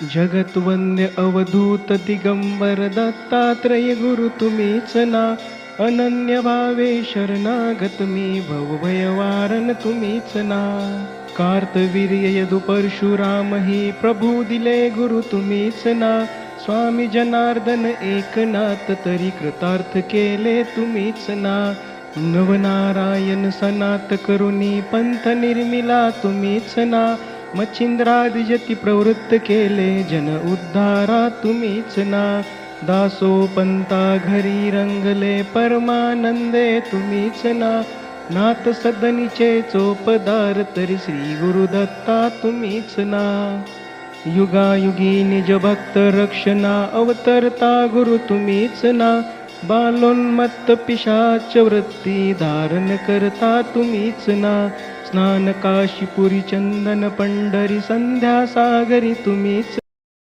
जगत्वंद्य अवधूत दिगंबर दत्तात्रय गुरु तुम्हीच ना. अनन्य भावे शरणागत मी भवभयवारण तुम्हीच ना. कार्तवीर्य यदु परशुराम ही प्रभू दिले गुरु तुम्हीच ना. स्वामी जनार्दन एकनाथ तरी कृतार्थ केले तुम्हीच ना. नवनारायण सनात करुणी पंथ निर्मिला तुम्हीच ना. मच्छिंद्रादि जती प्रवृत्त केले जन उद्धारा तुम्हीच ना. दासो पंता घरी रंगले परमानंदे तुम्हीच ना. नाथ सदनीचे चोपदार तरी श्री गुरुदत्ता तुम्हीच ना. युगायुगी निज भक्त रक्षणा अवतरता गुरु तुम्हीच ना. बालोन्मत्त पिशाच वृत्ती धारण करता तुम्हीच ना. स्नान काशीपुरी चंदन पंढरी संध्या सागरी तुम्हीच